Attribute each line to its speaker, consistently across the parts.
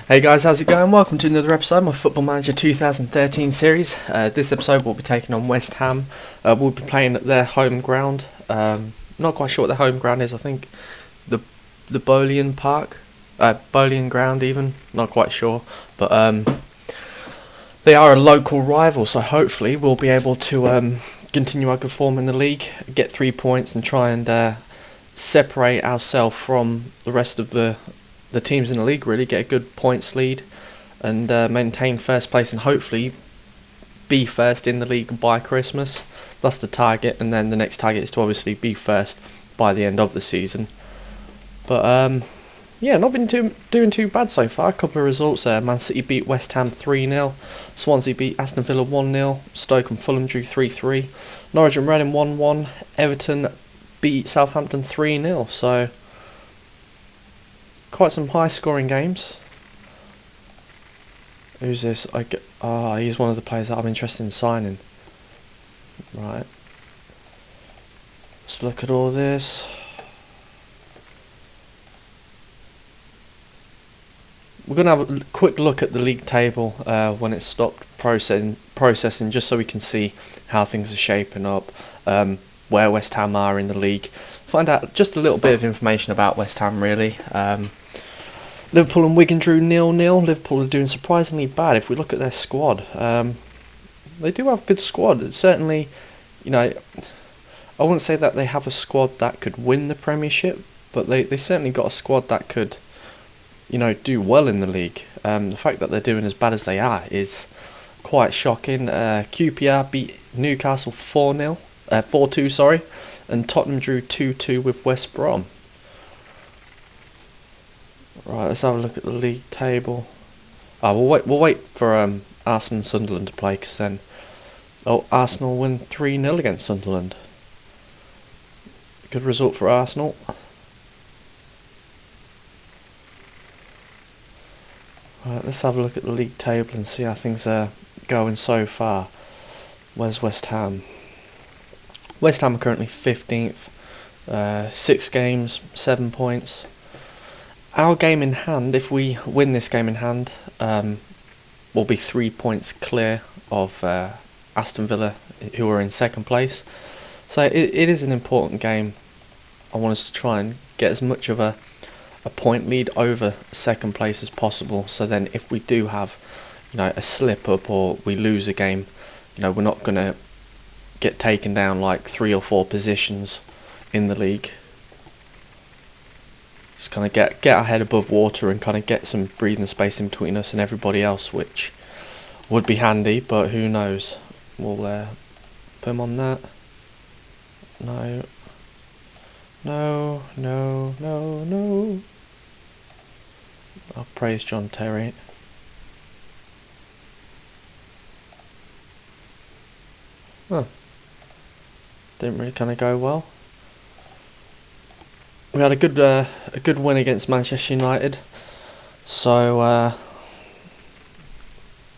Speaker 1: Hey guys, how's it going? Welcome to another episode of my Football Manager 2013 series. This episode will be taking on West Ham. We'll be playing at their home ground. Not quite sure what their home ground is. I think the Bolian Park, Bolian Ground even. Not quite sure, but they are a local rival, so hopefully we'll be able to continue our good form in the league, get 3 points, and try and separate ourselves from the rest of the teams in the league, really get a good points lead and maintain first place and hopefully be first in the league by Christmas. That's the target, and then the next target is to obviously be first by the end of the season. But yeah, not been doing too bad so far. A couple of results there. Man City beat West Ham 3-0. Swansea beat Aston Villa 1-0. Stoke and Fulham drew 3-3. Norwich and Reading 1-1. Everton beat Southampton 3-0. So quite some high scoring games. Who's this? He's one of the players that I'm interested in signing. Right. Let's look at all this. We're going to have a quick look at the league table when it's stopped processing, just so we can see how things are shaping up, where West Ham are in the league. Find out just a little bit of information about West Ham, really. Liverpool and Wigan drew 0-0. Liverpool are doing surprisingly bad if we look at their squad. They do have a good squad. It's certainly, I wouldn't say that they have a squad that could win the Premiership, but they certainly got a squad that could, do well in the league. The fact that they're doing as bad as they are is quite shocking. QPR beat Newcastle 4-2, sorry, and Tottenham drew 2-2 with West Brom. Right, let's have a look at the league table. We'll wait for Arsenal and Sunderland to play, because then Arsenal win 3-0 against Sunderland. Good result for Arsenal. Right, let's have a look at the league table and see how things are going so far. Where's West Ham? West Ham are currently 15th. 6 games, 7 points. Our game in hand, if we win this game in hand, will be 3 points clear of Aston Villa, who are in second place. So it is an important game. I want us to try and get as much of a point lead over second place as possible. So then if we do have, a slip up or we lose a game, we're not going to get taken down like 3 or 4 positions in the league. Just kind of get our head above water and kind of get some breathing space in between us and everybody else, which would be handy, but who knows. We'll put him on that. No. I'll praise John Terry. Huh. Didn't really kind of go well. We had a good win against Manchester United, so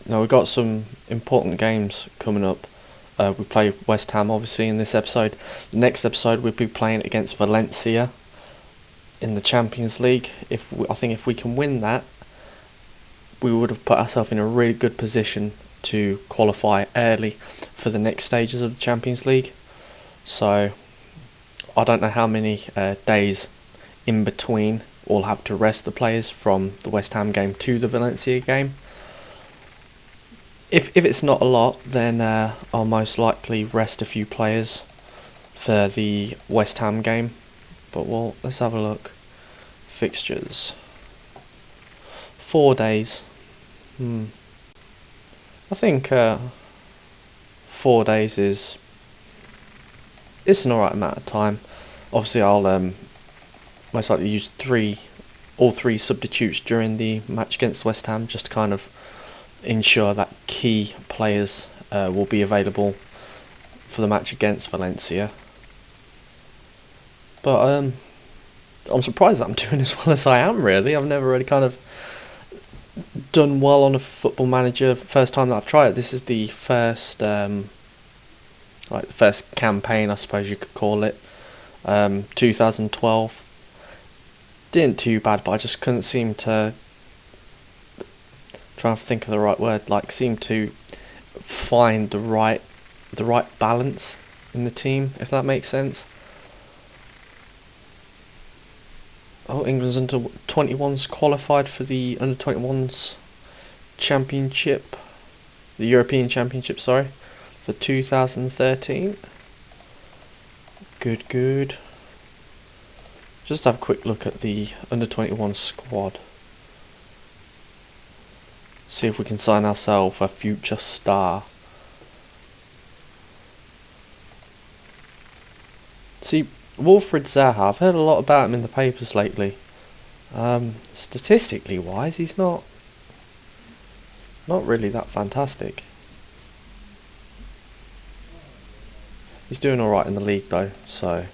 Speaker 1: we've got some important games coming up. We play West Ham obviously in this episode. The next episode we'll be playing against Valencia in the Champions League. I think if we can win that, we would have put ourselves in a really good position to qualify early for the next stages of the Champions League. So I don't know how many days in between we'll have to rest the players from the West Ham game to the Valencia game. If it's not a lot, then I'll most likely rest a few players for the West Ham game. But let's have a look. Fixtures. 4 days. I think 4 days it's an alright amount of time. Obviously I'll most likely use all three substitutes during the match against West Ham, just to kind of ensure that key players will be available for the match against Valencia. But I'm surprised that I'm doing as well as I am, really. I've never really kind of done well on a Football Manager. First time that I've tried it. This is the first first campaign, I suppose you could call it. 2012. Didn't too bad, but I just couldn't seem to trying to think of the right word, like seem to find the right balance in the team, if that makes sense. Oh, England's under 21s qualified for the under 21s championship, the European Championship, sorry, for 2013. Good. Just have a quick look at the under 21 squad. See if we can sign ourselves a future star. See, Wilfried Zaha, I've heard a lot about him in the papers lately. Statistically wise, he's not really that fantastic. He's doing alright in the league though, so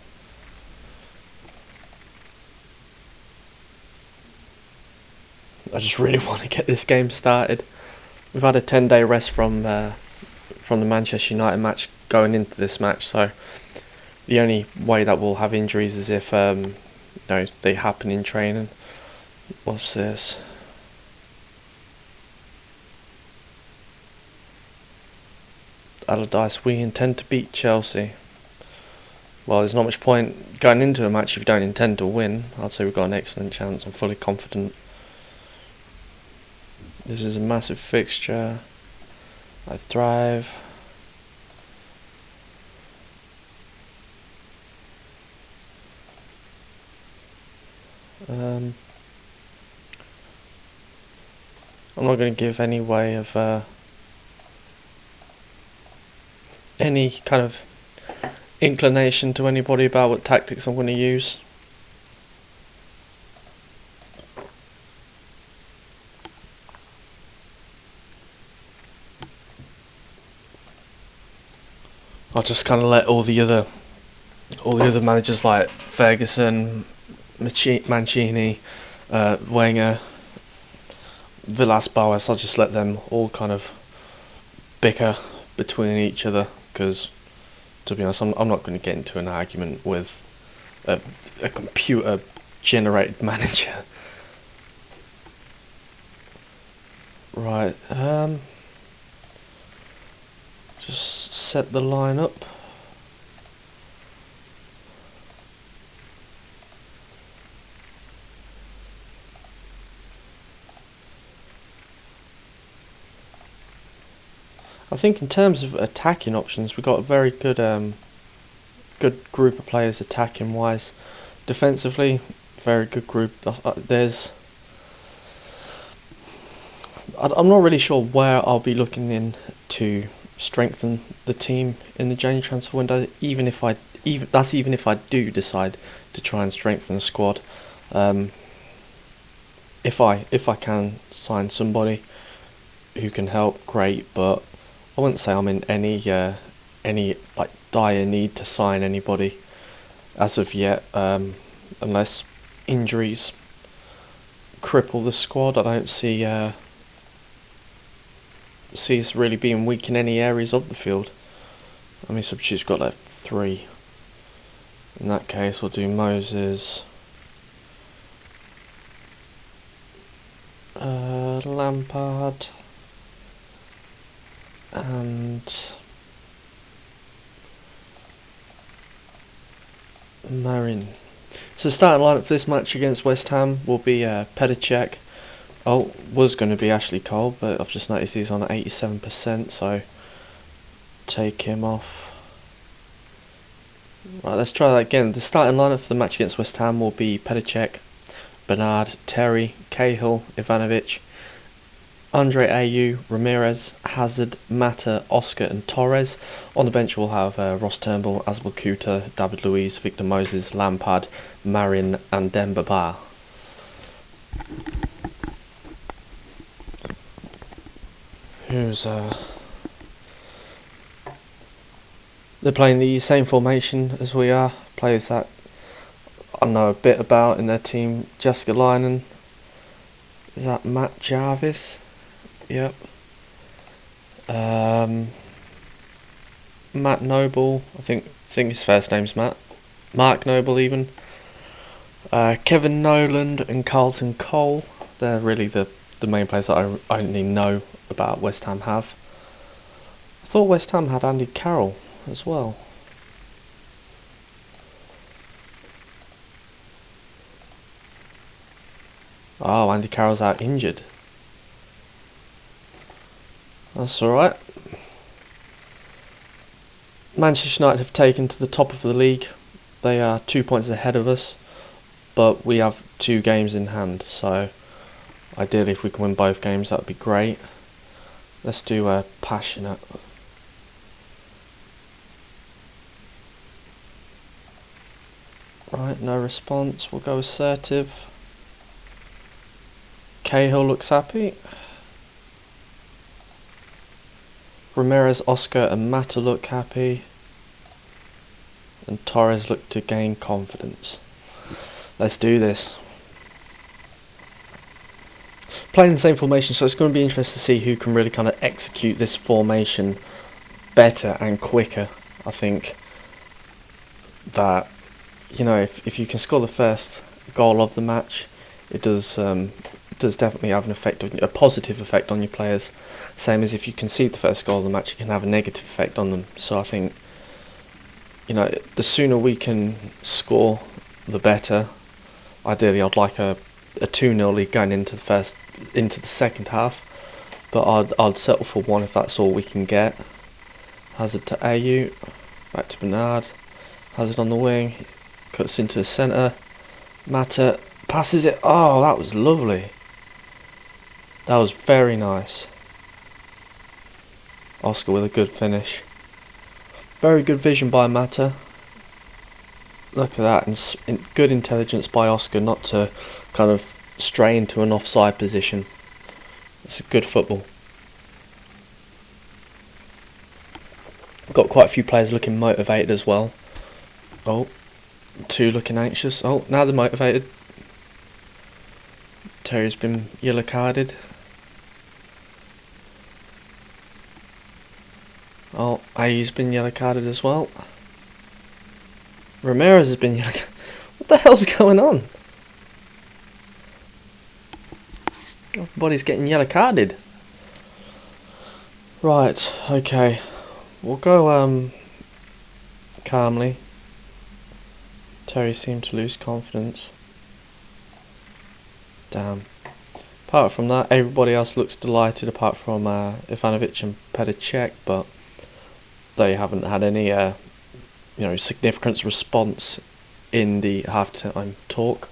Speaker 1: I just really want to get this game started. We've had a 10-day rest from the Manchester United match going into this match, so the only way that we'll have injuries is if they happen in training. What's this? Allardyce, we intend to beat Chelsea. Well, there's not much point going into a match if you don't intend to win. I'd say we've got an excellent chance. I'm fully confident. This is a massive fixture. I thrive. I'm not going to give any way of any kind of inclination to anybody about what tactics I'm going to use. I'll just kind of let all the other managers like Ferguson, Mancini, Wenger, Villas-Boas, I'll just let them all kind of bicker between each other, because to be honest, I'm not going to get into an argument with a computer generated manager. Right, just set the line up. I think in terms of attacking options, we've got a very good group of players attacking wise. Defensively, very good group. I'm not really sure where I'll be looking in to strengthen the team in the January transfer window. Even if I do decide to try and strengthen the squad, if I can sign somebody who can help, great. But I wouldn't say I'm in any like dire need to sign anybody as of yet, unless injuries cripple the squad. I don't see us really being weak in any areas of the field. I mean, substitutes got like 3. In that case, we'll do Moses, Lampard, and Marin. So starting lineup for this match against West Ham will be Petr. Was going to be Ashley Cole, but I've just noticed he's on 87%, so take him off. Right, let's try that again. The starting lineup for the match against West Ham will be Petr, Bernard, Terry, Cahill, Ivanovic, Andre Ayew, Ramirez, Hazard, Mata, Oscar and Torres. On the bench we'll have Ross Turnbull, Azpilicueta, David Luiz, Victor Moses, Lampard, Marin and Demba Ba. They're playing the same formation as we are. Players that I know a bit about in their team. Jessica Lynon. Is that Matt Jarvis? Yep. Matt Noble. I think his first name's Matt. Mark Noble even. Kevin Noland and Carlton Cole. They're really the the main players that I only know about West Ham have. I thought West Ham had Andy Carroll as well. Oh, Andy Carroll's out injured. That's alright. Manchester United have taken to the top of the league. They are 2 points ahead of us, but we have 2 games in hand, so ideally if we can win both games that would be great. Let's do a passionate. Right, no response. We'll go assertive. Cahill looks happy. Ramirez, Oscar and Mata look happy. And Torres look to gain confidence. Let's do this. Playing the same formation, so it's going to be interesting to see who can really kind of execute this formation better and quicker. I think that, you know, if you can score the first goal of the match, it does definitely have an effect, a positive effect on your players. Same as if you concede the first goal of the match, it can have a negative effect on them. So I think, you know, the sooner we can score, the better. Ideally, I'd like a 2-0 lead going into the second half, but I'd settle for 1 if that's all we can get. Hazard to AU, back to Bernard. Hazard on the wing, cuts into the centre. Mata passes it. Oh, that was lovely. That was very nice. Oscar with a good finish. Very good vision by Mata. Look at that, and good intelligence by Oscar not to kind of stray into an offside position. It's a good football. Got quite a few players looking motivated as well. Oh, 2 looking anxious. Oh, now they're motivated. Terry's been yellow carded. Oh, AU's been yellow carded as well. Ramirez has been yellow carded. What the hell's going on? Everybody's getting yellow carded. Right, okay. We'll go calmly. Terry seemed to lose confidence. Damn. Apart from that, everybody else looks delighted apart from Ivanovic and Petacek, but they haven't had any significant response in the half-time talk.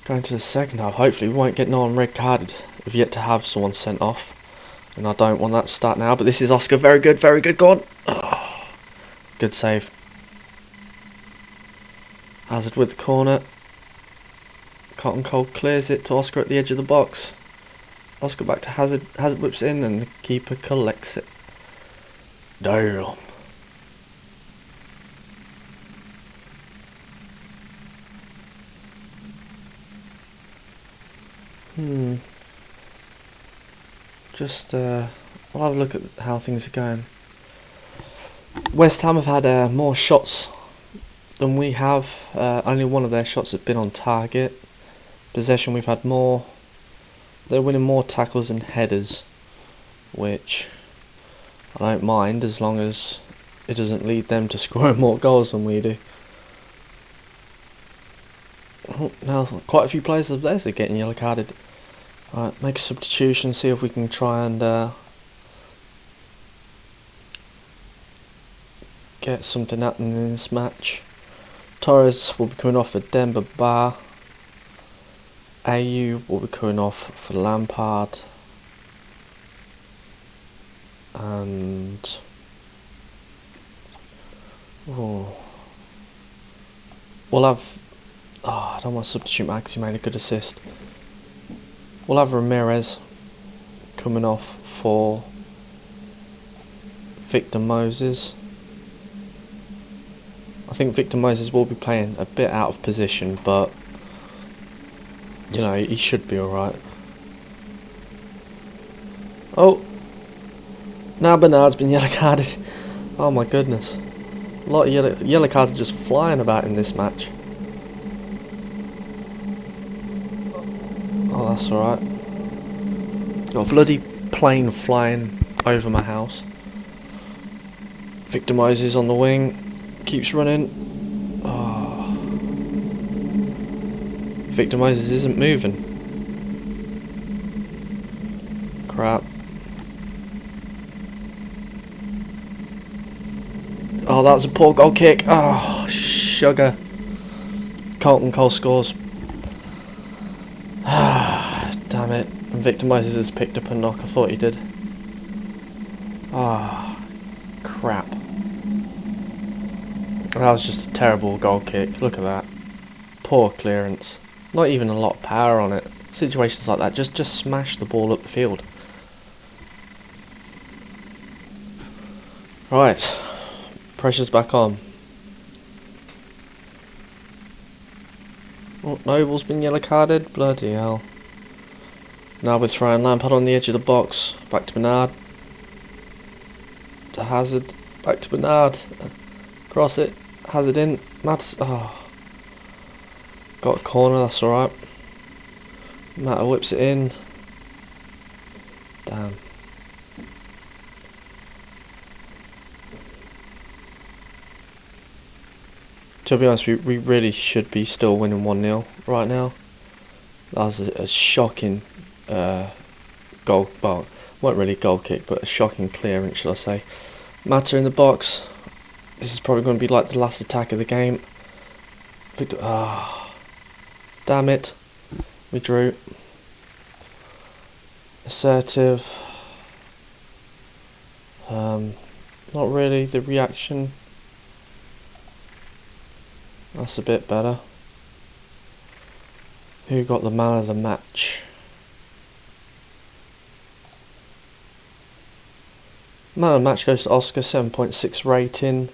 Speaker 1: Going to the second half, hopefully we won't get no one red-carded. We've yet to have someone sent off, and I don't want that to start now, but this is Oscar, very good, go on. Oh, good save. Hazard with the corner. Cotton Cold clears it to Oscar at the edge of the box. Oscar back to Hazard. Hazard whips in and the keeper collects it. Damn. Just we'll have a look at how things are going. West Ham have had more shots than we have. Only one of their shots have been on target. Possession, we've had more. They're winning more tackles and headers, which I don't mind as long as it doesn't lead them to scoring more goals than we do. Oh, now quite a few players of theirs are getting yellow carded. Alright, make a substitution, see if we can try and get something happening in this match. Torres will be coming off for Demba Ba. AU will be coming off for Lampard. And we'll have I don't want to substitute Max, he made a good assist. We'll have Ramirez coming off for Victor Moses. I think Victor Moses will be playing a bit out of position, but you know, he should be alright. Oh, now Bernard's been yellow carded. Oh my goodness, a lot of yellow cards are just flying about in this match. That's alright. Got a bloody plane flying over my house. Victimises on the wing. Keeps running. Oh. Victimises isn't moving. Crap. Oh, that was a poor goal kick. Oh, sugar. Carlton Cole scores. Damn it. And Victimises has picked up a knock. I thought he did. Ah, crap. That was just a terrible goal kick. Look at that. Poor clearance. Not even a lot of power on it. Situations like that, just smash the ball up the field. Right. Pressure's back on. Oh, Noble's been yellow carded. Bloody hell. Now we're throwing Lampard on the edge of the box. Back to Bernard. To Hazard. Back to Bernard. Cross it. Hazard in. Matt's. Oh. Got a corner, that's alright. Matter whips it in. Damn. To be honest, we really should be still winning 1-0 right now. That was a shocking goal. Well, wasn't really a goal kick, but a shocking clearance, should I say. Mata in the box. This is probably going to be like the last attack of the game. Damn it. We drew. Assertive. Not really. The reaction. That's a bit better. Who got the man of the match? Man of the match goes to Oscar, 7.6 rating.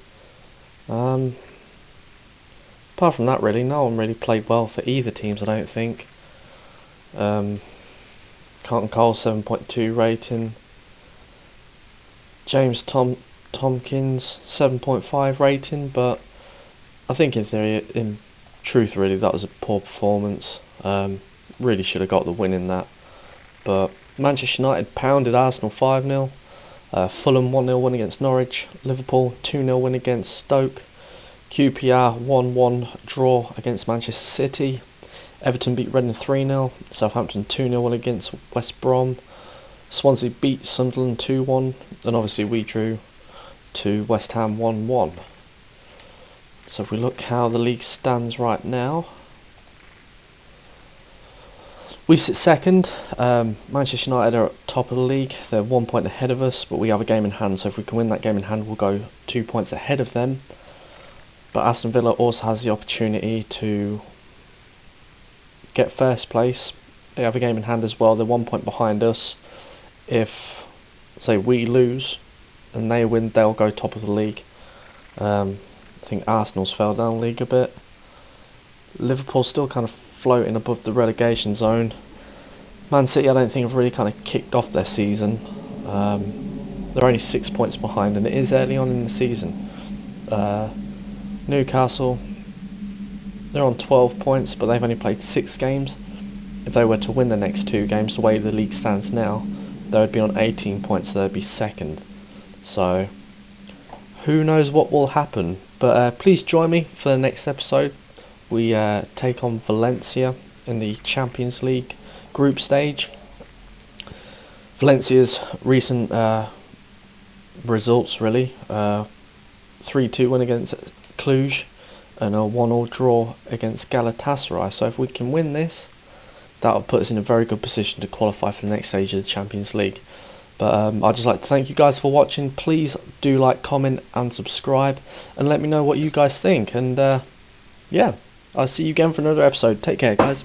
Speaker 1: Apart from that, really, no one really played well for either teams, I don't think. Carlton Cole, 7.2 rating. James Tompkins, 7.5 rating, but I think in truth, really, that was a poor performance. Really should have got the win in that. But Manchester United pounded Arsenal 5-0. Fulham 1-0 win against Norwich. Liverpool 2-0 win against Stoke. QPR 1-1 draw against Manchester City. Everton beat Reading 3-0. Southampton 2-0 win against West Brom. Swansea beat Sunderland 2-1. And obviously we drew to West Ham 1-1. So if we look how the league stands right now, we sit second. Manchester United are at top of the league. They're 1 point ahead of us, but we have a game in hand. So if we can win that game in hand, we'll go 2 points ahead of them. But Aston Villa also has the opportunity to get first place. They have a game in hand as well. They're 1 point behind us. If, say, we lose and they win, they'll go top of the league. I think Arsenal's fell down the league a bit. Liverpool's still kind of floating above the relegation zone. Man City, I don't think have really kind of kicked off their season. They're only 6 points behind, and it is early on in the season. Newcastle, they're on 12 points, but they've only played 6 games. If they were to win the next 2 games, the way the league stands now, they would be on 18 points, so they'd be second. So, who knows what will happen. But please join me for the next episode. We take on Valencia in the Champions League group stage. Valencia's recent results, really. 3-2 win against Cluj and a 1-1 draw against Galatasaray. So if we can win this, that will put us in a very good position to qualify for the next stage of the Champions League. But I'd just like to thank you guys for watching. Please do like, comment and subscribe, and let me know what you guys think. And yeah, I'll see you again for another episode. Take care, guys.